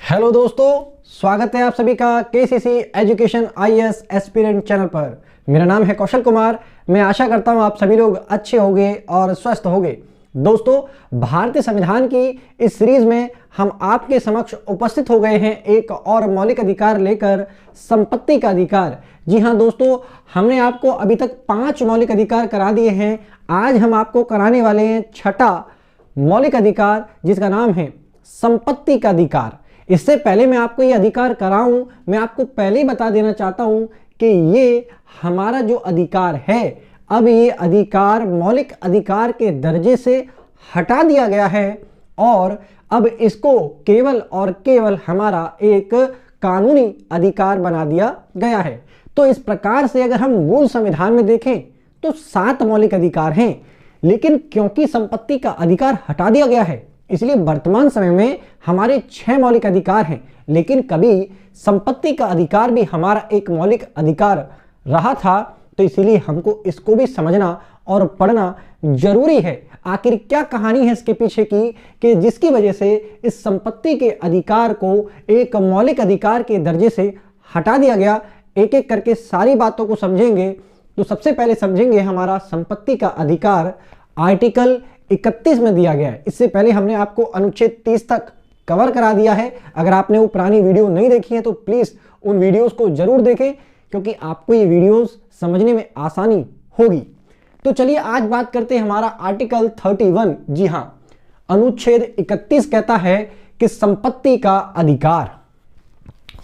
Hello दोस्तों, स्वागत है आप सभी का KCC education IAS aspirant channel पर। मेरा नाम है कौशल कुमार। मैं आशा करता हूं आप सभी लोग अच्छे होंगे और स्वस्थ होंगे। दोस्तों, भारतीय संविधान की इस सीरीज में हम आपके समक्ष उपस्थित हो गए हैं एक और मौलिक अधिकार लेकर, संपत्ति का अधिकार। जी हाँ दोस्तों, हमने आपको अभी तक 5 मौलिक अधिकार करा दिए हैं। आज हम आपको कराने वाले हैं 6ठा मौलिक अधिकार, जिसका नाम है संपत्ति का अधिकार। इससे पहले मैं आपको ये अधिकार कराऊं, मैं आपको पहले ही बता देना चाहता हूं कि ये हमारा जो अधिकार है, अब ये अधिकार मौलिक अधिकार के दर्जे से हटा दिया गया है और अब इसको केवल और केवल हमारा एक कानूनी अधिकार बना दिया गया है। तो इस प्रकार से अगर हम मूल संविधान में देखें तो 7 मौलिक अधिकार हैं, लेकिन क्योंकि संपत्ति का अधिकार हटा दिया गया है, इसलिए वर्तमान समय में हमारे 6 मौलिक अधिकार हैं। लेकिन कभी संपत्ति का अधिकार भी हमारा एक मौलिक अधिकार रहा था, तो इसीलिए हमको इसको भी समझना और पढ़ना जरूरी है। आखिर क्या कहानी है इसके पीछे की कि जिसकी वजह से इस संपत्ति के अधिकार को एक मौलिक अधिकार के दर्जे से हटा दिया गया। एक एक करके सारी बातों को समझेंगे। तो सबसे पहले समझेंगे हमारा संपत्ति का अधिकार आर्टिकल 31 में दिया गया है। इससे पहले हमने आपको अनुच्छेद 30 तक कवर करा दिया है। अगर आपने वो पुरानी वीडियो नहीं देखी है तो प्लीज उन वीडियोस को जरूर देखें, क्योंकि आपको ये वीडियोस समझने में आसानी होगी। तो चलिए आज बात करते हैं हमारा आर्टिकल 31। जी हाँ, अनुच्छेद 31 कहता है कि संपत्ति का अधिकार।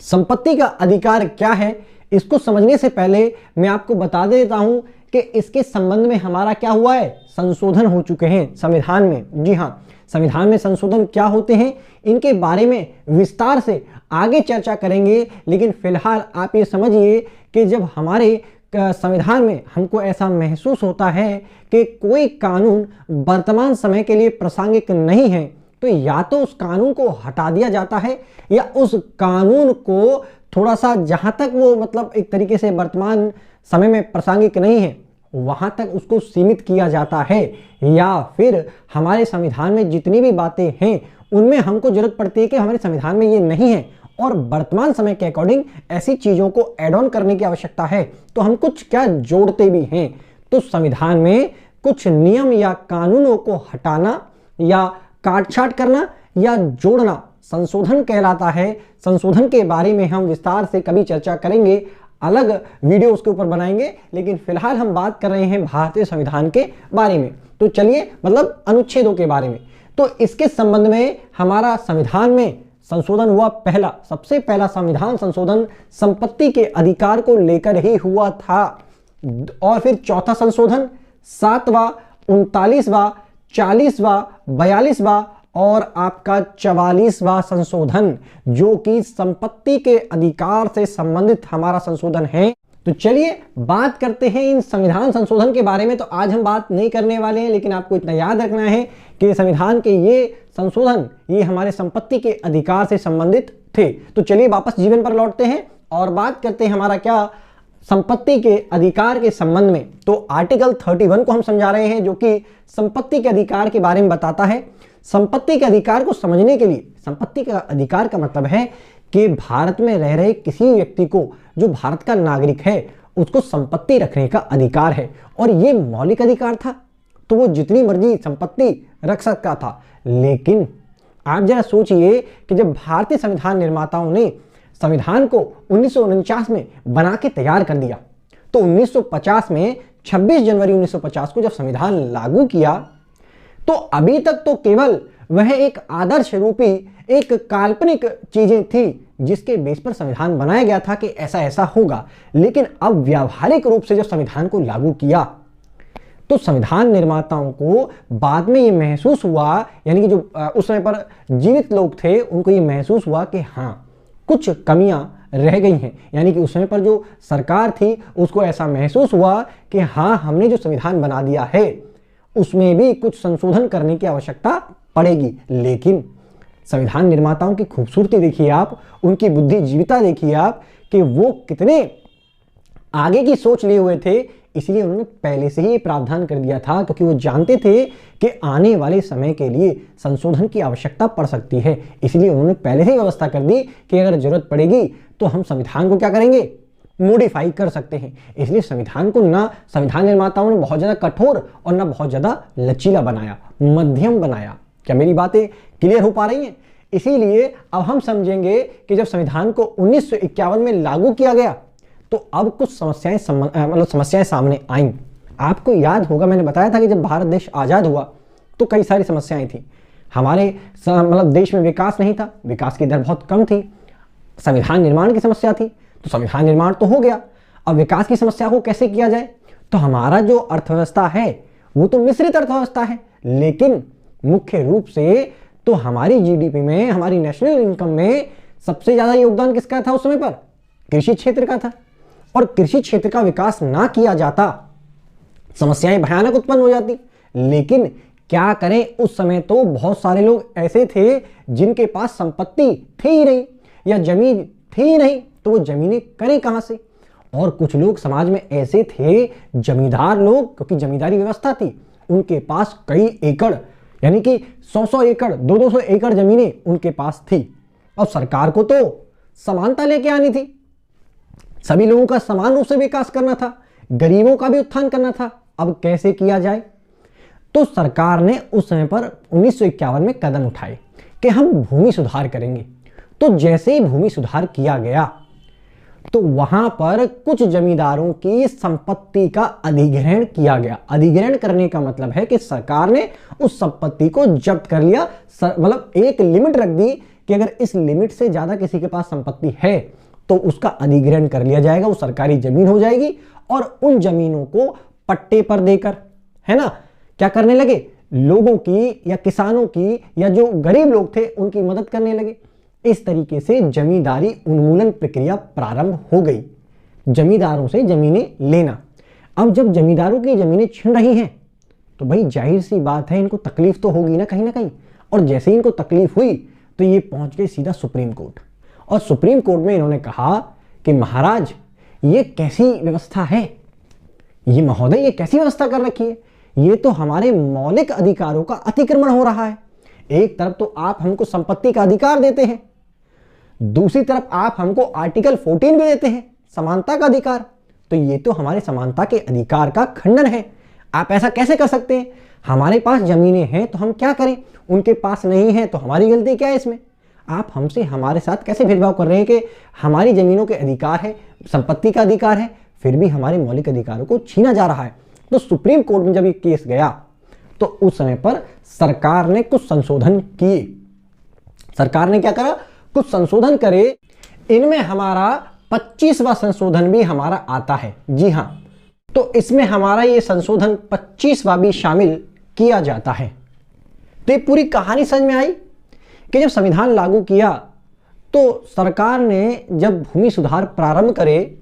संपत्ति का अधिकार क्या है, इसको समझने से पहले मैं आपको बता देता हूं कि इसके संबंध में हमारा क्या हुआ है, संशोधन हो चुके हैं संविधान में। जी हाँ, संविधान में संशोधन क्या होते हैं, इनके बारे में विस्तार से आगे चर्चा करेंगे। लेकिन फिलहाल आप ये समझिए कि जब हमारे संविधान में हमको ऐसा महसूस होता है कि कोई कानून वर्तमान समय के लिए प्रासंगिक नहीं है, तो या तो उस कानून को हटा दिया जाता है या उस कानून को थोड़ा सा जहां तक वो मतलब एक तरीके से वर्तमान समय में प्रासंगिक नहीं है वहां तक उसको सीमित किया जाता है, या फिर हमारे संविधान में जितनी भी बातें हैं उनमें हमको जरूरत पड़ती है कि हमारे संविधान में ये नहीं है और वर्तमान समय के अकॉर्डिंग ऐसी चीजों को ऐड ऑन करने की आवश्यकता है, तो हम कुछ क्या जोड़ते भी हैं। तो संविधान में कुछ नियम या कानूनों को हटाना या काटछाट करना या जोड़ना संशोधन कहलाता है। संशोधन के बारे में हम विस्तार से कभी चर्चा करेंगे, अलग वीडियो उसके ऊपर बनाएंगे। लेकिन फिलहाल हम बात कर रहे हैं भारतीय संविधान के बारे में। तो चलिए, मतलब अनुच्छेदों के बारे में। तो इसके संबंध में हमारा संविधान में संशोधन हुआ सबसे पहला संविधान संशोधन संपत्ति के अधिकार को लेकर ही हुआ था। और फिर चौथा संशोधन 7वां, 39वां, 40वां, 42वां और आपका 44वां संशोधन, जो कि संपत्ति के अधिकार से संबंधित हमारा संशोधन है। तो चलिए बात करते हैं इन संविधान संशोधन के बारे में। तो आज हम बात नहीं करने वाले हैं, लेकिन आपको इतना याद रखना है कि संविधान के ये संशोधन ये हमारे संपत्ति के अधिकार से संबंधित थे। तो चलिए वापस जीवन पर लौटते हैं और बात करते हैं हमारा क्या, संपत्ति के अधिकार के संबंध में। तो आर्टिकल 31 को हम समझा रहे हैं, जो कि संपत्ति के अधिकार के बारे में बताता है। संपत्ति के अधिकार को समझने के लिए, संपत्ति का अधिकार का मतलब है कि भारत में रह रहे किसी व्यक्ति को, जो भारत का नागरिक है, उसको संपत्ति रखने का अधिकार है। और ये मौलिक अधिकार था, तो वो जितनी मर्जी संपत्ति रख सकता था। लेकिन आप जरा सोचिए कि जब भारतीय संविधान निर्माताओं ने संविधान को 1949 में बना के तैयार कर दिया, तो 1950 में 26 जनवरी 1950 को जब संविधान लागू किया, तो अभी तक तो केवल वह एक आदर्श रूपी एक काल्पनिक चीजें थी जिसके बेस पर संविधान बनाया गया था कि ऐसा ऐसा होगा। लेकिन अब व्यावहारिक रूप से जब संविधान को लागू किया, तो संविधान निर्माताओं को बाद में ये महसूस हुआ, यानी कि जो उस समय पर जीवित लोग थे उनको ये महसूस हुआ कि हाँ, कुछ कमियां रह गई हैं। यानी कि उस समय पर जो सरकार थी उसको ऐसा महसूस हुआ कि हाँ, हमने जो संविधान बना दिया है उसमें भी कुछ संशोधन करने की आवश्यकता पड़ेगी। लेकिन संविधान निर्माताओं की खूबसूरती देखिए आप, उनकी बुद्धिजीविता देखिए आप, कि वो कितने आगे की सोच लिए हुए थे इसलिए उन्होंने पहले से ही ये प्रावधान कर दिया था, क्योंकि वो जानते थे कि आने वाले समय के लिए संशोधन की आवश्यकता पड़ सकती है। इसलिए उन्होंने पहले से ही व्यवस्था कर दी कि अगर जरूरत पड़ेगी तो हम संविधान को क्या करेंगे, मॉडिफाई कर सकते हैं। इसलिए संविधान को ना संविधान निर्माताओं ने बहुत ज़्यादा कठोर और ना बहुत ज़्यादा लचीला बनाया, मध्यम बनाया। क्या मेरी बातें क्लियर हो पा रही हैं? इसीलिए अब हम समझेंगे कि जब संविधान को 1951 में लागू किया गया तो अब कुछ समस्याएं सामने आईं। आपको याद होगा, मैंने बताया था कि जब भारत देश आज़ाद हुआ तो कई सारी समस्याएं थी। हमारे देश में विकास नहीं था, विकास की दर बहुत कम थी, संविधान निर्माण की समस्या थी। तो संविधान निर्माण तो हो गया, अब विकास की समस्या को कैसे किया जाए? तो हमारा जो अर्थव्यवस्था है वो तो मिश्रित अर्थव्यवस्था है, लेकिन मुख्य रूप से तो हमारी जीडीपी में, हमारी नेशनल इनकम में सबसे ज्यादा योगदान किसका था उस समय पर? कृषि क्षेत्र का था। और कृषि क्षेत्र का विकास ना किया जाता, समस्याएं भयानक उत्पन्न हो जाती। लेकिन क्या करें, उस समय तो बहुत सारे लोग ऐसे थे जिनके पास संपत्ति थी ही नहीं या जमीन थी ही नहीं, तो वो जमीनें करें कहां से? और कुछ लोग समाज में ऐसे थे, जमींदार लोग, क्योंकि जमींदारी व्यवस्था थी, उनके पास कई एकड़ यानी कि 100-100 एकड़, 200-200 एकड़ जमीनें उनके पास थी। अब सरकार को तो समानता लेके आनी थी, सभी लोगों का समान रूप से विकास करना था, गरीबों का भी उत्थान करना था। अब कैसे किया जाए? तो सरकार ने उस समय पर 1951 में कदम उठाए कि हम भूमि सुधार करेंगे। तो जैसे ही भूमि सुधार किया गया तो वहां पर कुछ जमींदारों की संपत्ति का अधिग्रहण किया गया। अधिग्रहण करने का मतलब है कि सरकार ने उस संपत्ति को जब्त कर लिया, मतलब एक लिमिट रख दी कि अगर इस लिमिट से ज्यादा किसी के पास संपत्ति है तो उसका अधिग्रहण कर लिया जाएगा, वो सरकारी जमीन हो जाएगी। और उन जमीनों को पट्टे पर देकर, है ना, क्या करने लगे, लोगों की या किसानों की या जो गरीब लोग थे उनकी मदद करने लगे। इस तरीके से जमींदारी उन्मूलन प्रक्रिया प्रारंभ हो गई, जमींदारों से जमीनें लेना। अब जब जमींदारों की जमीनें छिन रही हैं तो भाई जाहिर सी बात है इनको तकलीफ तो होगी ना कहीं। और जैसे ही इनको तकलीफ हुई तो ये पहुंच गए सीधा सुप्रीम कोर्ट। और सुप्रीम कोर्ट में इन्होंने कहा कि महाराज ये कैसी व्यवस्था है, ये महोदय ये कैसी व्यवस्था कर रखी है, ये तो हमारे मौलिक अधिकारों का अतिक्रमण हो रहा है। एक तरफ तो आप हमको संपत्ति का अधिकार देते हैं, दूसरी तरफ आप हमको आर्टिकल 14 भी देते हैं, समानता का अधिकार। तो ये तो हमारे समानता के अधिकार का खंडन है। आप ऐसा कैसे कर सकते हैं? हमारे पास जमीनें हैं तो हम क्या करें, उनके पास नहीं है तो हमारी गलती क्या है इसमें? आप हमसे हमारे साथ कैसे भेदभाव कर रहे हैं कि हमारी जमीनों के अधिकार है, संपत्ति का अधिकार है, फिर भी हमारे मौलिक अधिकारों को छीना जा रहा है। तो सुप्रीम कोर्ट में जब ये केस गया तो उस समय पर सरकार ने कुछ संशोधन किए। सरकार ने क्या करा, कुछ संशोधन करे। इनमें हमारा 25वां संशोधन भी हमारा आता है। जी हां, तो इसमें हमारा ये संशोधन 25वां भी शामिल किया जाता है। तो ये पूरी कहानी समझ में आई कि जब संविधान लागू किया तो सरकार ने जब भूमि सुधार प्रारंभ करे,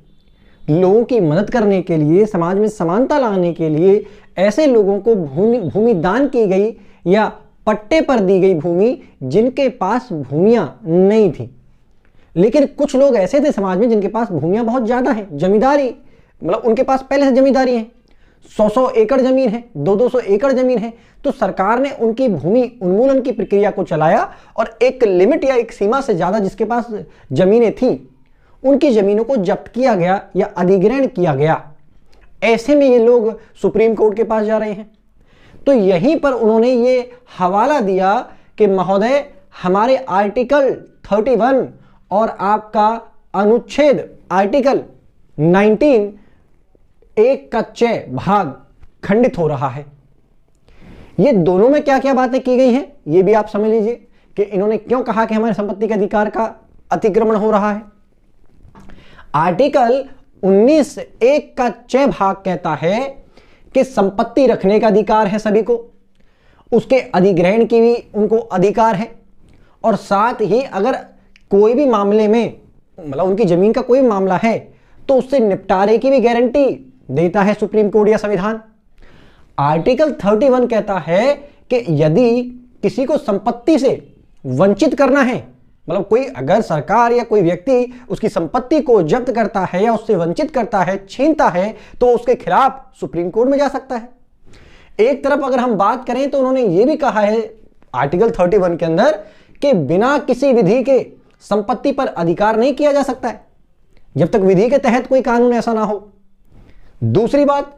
लोगों की मदद करने के लिए, समाज में समानता लाने के लिए, ऐसे लोगों को भूमि दान की गई या पट्टे पर दी गई भूमि जिनके पास भूमियां नहीं थी। लेकिन कुछ लोग ऐसे थे समाज में जिनके पास भूमियां बहुत ज्यादा हैं, जमींदारी, मतलब उनके पास पहले से जमींदारी है, 100-100 एकड़ जमीन है, 200-200 एकड़ जमीन है। तो सरकार ने उनकी भूमि उन्मूलन की प्रक्रिया को चलाया और एक लिमिट या एक सीमा से ज्यादा जिसके पास जमीनें थी उनकी जमीनों को जब्त किया गया या अधिग्रहण किया गया। ऐसे में ये लोग सुप्रीम कोर्ट के पास जा रहे हैं। तो यहीं पर उन्होंने ये हवाला दिया कि महोदय हमारे आर्टिकल 31 और आपका अनुच्छेद आर्टिकल 19 एक का 6 भाग खंडित हो रहा है। ये दोनों में क्या क्या बातें की गई हैं ये भी आप समझ लीजिए कि इन्होंने क्यों कहा कि हमारे संपत्ति के अधिकार का अतिक्रमण हो रहा है। आर्टिकल 19 एक का 6 भाग कहता है कि संपत्ति रखने का अधिकार है सभी को, उसके अधिग्रहण की भी उनको अधिकार है, और साथ ही अगर कोई भी मामले में, मतलब उनकी जमीन का कोई मामला है तो उससे निपटारे की भी गारंटी देता है सुप्रीम कोर्ट या संविधान। आर्टिकल 31 कहता है कि यदि किसी को संपत्ति से वंचित करना है, मतलब कोई अगर सरकार या कोई व्यक्ति उसकी संपत्ति को जब्त करता है या उससे वंचित करता है, छीनता है, तो उसके खिलाफ सुप्रीम कोर्ट में जा सकता है। एक तरफ अगर हम बात करें तो उन्होंने ये भी कहा है आर्टिकल 31 के अंदर कि बिना किसी विधि के संपत्ति पर अधिकार नहीं किया जा सकता है जब तक विधि के तहत कोई कानून ऐसा ना हो। दूसरी बात,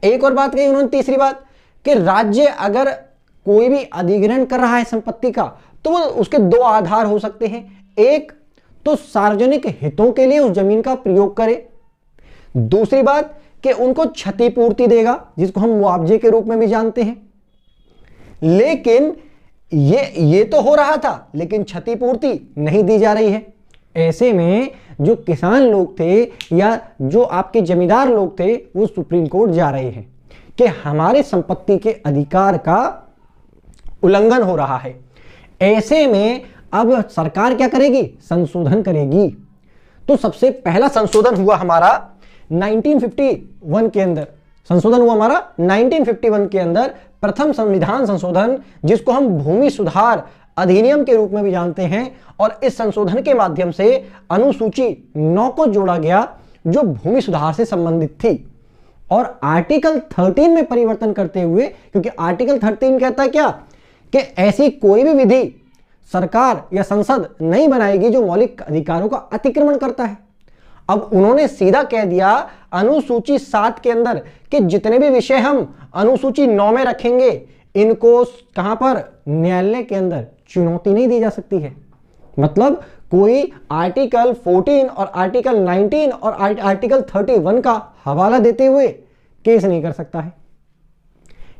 एक और बात कही उन्होंने, तीसरी बात कि राज्य अगर कोई भी अधिग्रहण कर रहा है संपत्ति का तो वो उसके दो आधार हो सकते हैं। एक तो सार्वजनिक हितों के लिए उस जमीन का प्रयोग करे, दूसरी बात कि उनको क्षतिपूर्ति देगा जिसको हम मुआवजे के रूप में भी जानते हैं। लेकिन ये तो हो रहा था, लेकिन क्षतिपूर्ति नहीं दी जा रही है। ऐसे में जो किसान लोग थे या जो आपके जमींदार लोग थे वो सुप्रीम कोर्ट जा रहे हैं कि हमारे संपत्ति के अधिकार का उल्लंघन हो रहा है। ऐसे में अब सरकार क्या करेगी? संशोधन करेगी। तो सबसे पहला संशोधन हुआ हमारा 1951 के अंदर, संशोधन हुआ हमारा 1951 के अंदर, प्रथम संविधान संशोधन जिसको हम भूमि सुधार अधिनियम के रूप में भी जानते हैं। और इस संशोधन के माध्यम से अनुसूची 9 को जोड़ा गया जो भूमि सुधार से संबंधित थी, और आर्टिकल 13 में परिवर्तन करते हुए, क्योंकि आर्टिकल 13 कहता है क्या कि ऐसी कोई भी विधि सरकार या संसद नहीं बनाएगी जो मौलिक अधिकारों का अतिक्रमण करता है। अब उन्होंने सीधा कह दिया अनुसूची 7 के अंदर कि जितने भी विषय हम अनुसूची 9 में रखेंगे इनको कहां पर? न्यायालय के अंदर चुनौती नहीं दी जा सकती है। मतलब कोई आर्टिकल 14 और आर्टिकल 19 और आर्टिकल 31 का हवाला देते हुए केस नहीं कर सकता है।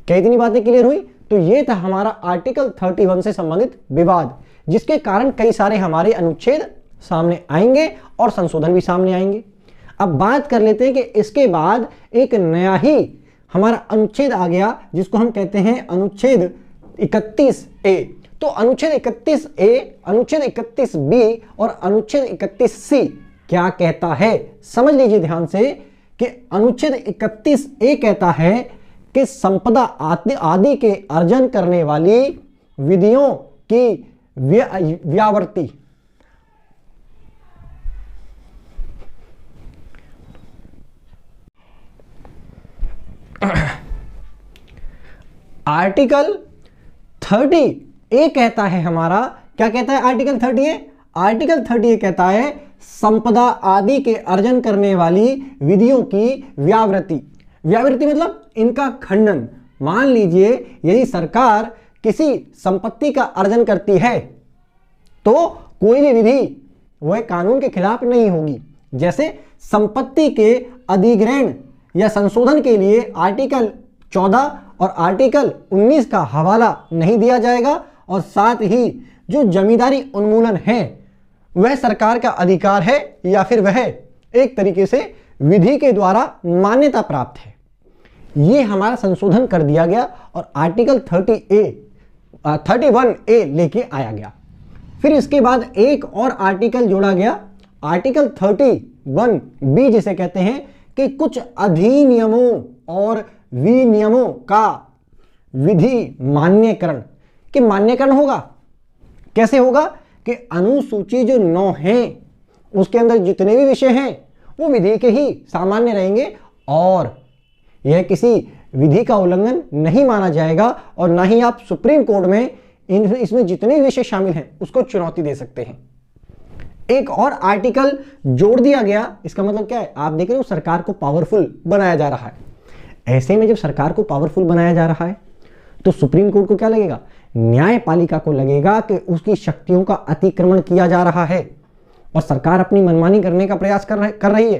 क्या इतनी बातें क्लियर हुई? तो ये था हमारा आर्टिकल 31 से संबंधित विवाद, जिसके कारण कई सारे हमारे अनुच्छेद सामने आएंगे और संशोधन भी सामने आएंगे। अब बात कर लेते हैं कि इसके बाद एक नया ही हमारा अनुच्छेद आ गया जिसको हम कहते हैं अनुच्छेद 31A। तो अनुच्छेद 31A, अनुच्छेद 31B और अनुच्छेद 31C क्या कहता है? समझ लीजिए ध्यान से कि अनुच्छेद 31A कहता है कि संपदा आदि के अर्जन करने वाली विधियों की व्यावृत्ति, आर्टिकल 30A कहता है हमारा, क्या कहता है आर्टिकल 30A? आर्टिकल 30A कहता है संपदा आदि के अर्जन करने वाली विधियों की व्यावृत्ति। व्यावृत्ति मतलब इनका खंडन। मान लीजिए यदि सरकार किसी संपत्ति का अर्जन करती है तो कोई भी विधि वह कानून के खिलाफ नहीं होगी। जैसे संपत्ति के अधिग्रहण या संशोधन के लिए आर्टिकल 14 और आर्टिकल 19 का हवाला नहीं दिया जाएगा, और साथ ही जो जमींदारी उन्मूलन है वह सरकार का अधिकार है या फिर वह एक तरीके से विधि के द्वारा मान्यता प्राप्त है। ये हमारा संशोधन कर दिया गया और आर्टिकल 31A लेके आया गया। फिर इसके बाद एक और आर्टिकल जोड़ा गया, आर्टिकल 31B जिसे कहते हैं कि कुछ अधिनियमों और विनियमों का विधि मान्यकरण। कि मान्यकरण होगा कैसे होगा? कि अनुसूची जो 9 है उसके अंदर जितने भी विषय हैं वो विधि के ही सामान्य रहेंगे और यह किसी विधि का उल्लंघन नहीं माना जाएगा, और ना ही आप सुप्रीम कोर्ट में इसमें जितने भी विषय शामिल हैं उसको चुनौती दे सकते हैं। एक और आर्टिकल जोड़ दिया गया। इसका मतलब क्या है? आप देख रहे हो सरकार को पावरफुल बनाया जा रहा है। ऐसे में जब सरकार को पावरफुल बनाया जा रहा है तो सुप्रीम कोर्ट को क्या लगेगा? न्यायपालिका को लगेगा कि उसकी शक्तियों का अतिक्रमण किया जा रहा है और सरकार अपनी मनमानी करने का प्रयास कर रही है।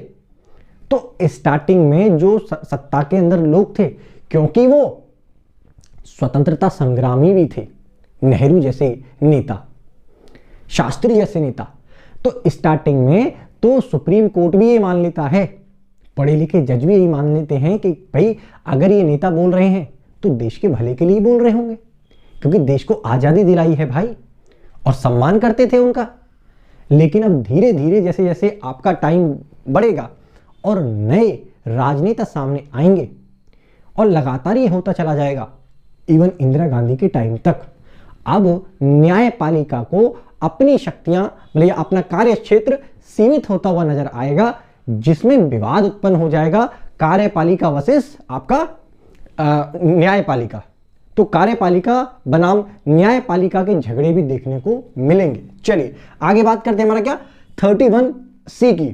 तो स्टार्टिंग में जो सत्ता के अंदर लोग थे, क्योंकि वो स्वतंत्रता संग्रामी भी थे, नेहरू जैसे नेता, शास्त्री जैसे नेता, तो स्टार्टिंग में तो सुप्रीम कोर्ट भी ये मान लेता है, पढ़े लिखे जज भी यही मान लेते हैं कि भाई अगर ये नेता बोल रहे हैं तो देश के भले के लिए बोल रहे होंगे, क्योंकि देश को आज़ादी दिलाई है भाई, और सम्मान करते थे उनका। लेकिन अब धीरे धीरे जैसे जैसे आपका टाइम बढ़ेगा और नए राजनेता सामने आएंगे और लगातार ये होता चला जाएगा इवन इंदिरा गांधी के टाइम तक, अब न्यायपालिका को अपनी शक्तियां मतलब अपना कार्य क्षेत्र सीमित होता हुआ नजर आएगा, जिसमें विवाद उत्पन्न हो जाएगा कार्यपालिका वर्सेस आपका न्यायपालिका। तो कार्यपालिका बनाम न्यायपालिका के झगड़े भी देखने को मिलेंगे। चलिए आगे बात करते हैं हमारा क्या 31C की,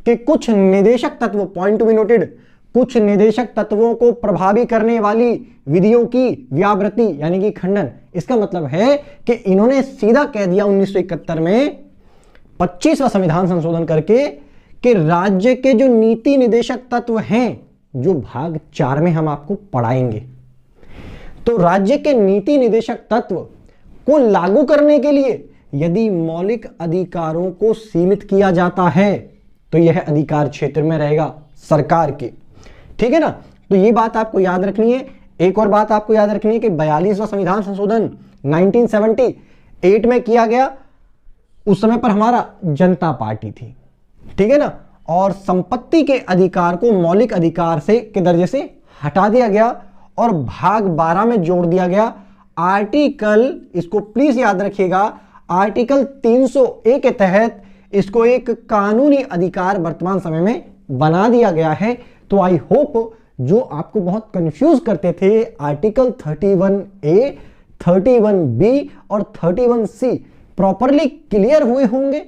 कि कुछ निदेशक तत्व, पॉइंट टू बी नोटेड, कुछ निदेशक तत्वों को प्रभावी करने वाली विधियों की व्यावृत्ति यानी कि खंडन। इसका मतलब है कि इन्होंने सीधा कह दिया 1971 में 25वां संविधान संशोधन करके कि राज्य के जो नीति निदेशक तत्व हैं, जो भाग 4 में हम आपको पढ़ाएंगे, तो राज्य के नीति निदेशक तत्व को लागू करने के लिए यदि मौलिक अधिकारों को सीमित किया जाता है तो यह अधिकार क्षेत्र में रहेगा सरकार के। ठीक है ना, तो ये बात आपको याद रखनी है। एक और बात आपको याद रखनी है कि 42वां संविधान संशोधन 1978 में किया गया, उस समय पर हमारा जनता पार्टी थी। ठीक है ना, और संपत्ति के अधिकार को मौलिक अधिकार से के दर्जे से हटा दिया गया और भाग 12 में जोड़ दिया गया आर्टिकल, इसको प्लीज याद रखिएगा, आर्टिकल 301 के तहत इसको एक कानूनी अधिकार वर्तमान समय में बना दिया गया है। तो आई होप जो आपको बहुत कंफ्यूज करते थे आर्टिकल 31A, 31B और 31C प्रॉपरली क्लियर हुए होंगे।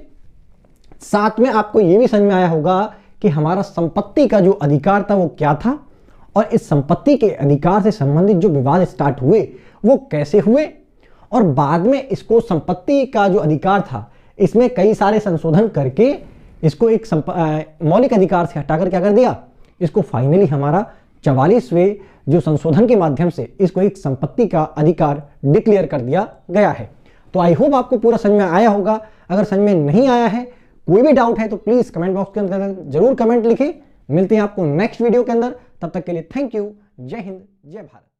साथ में आपको यह भी समझ में आया होगा कि हमारा संपत्ति का जो अधिकार था वो क्या था, और इस संपत्ति के अधिकार से संबंधित जो विवाद स्टार्ट हुए वो कैसे हुए, और बाद में इसको संपत्ति का जो अधिकार था इसमें कई सारे संशोधन करके इसको एक मौलिक अधिकार से हटाकर क्या कर दिया, इसको फाइनली हमारा 44वें जो संशोधन के माध्यम से इसको एक संपत्ति का अधिकार डिक्लेयर कर दिया गया है। तो आई होप आपको पूरा समझ में आया होगा। अगर समझ में नहीं आया है, कोई भी डाउट है, तो प्लीज कमेंट बॉक्स के अंदर जरूर कमेंट लिखें। मिलते हैं आपको नेक्स्ट वीडियो के अंदर, तब तक के लिए थैंक यू। जय हिंद, जय भारत।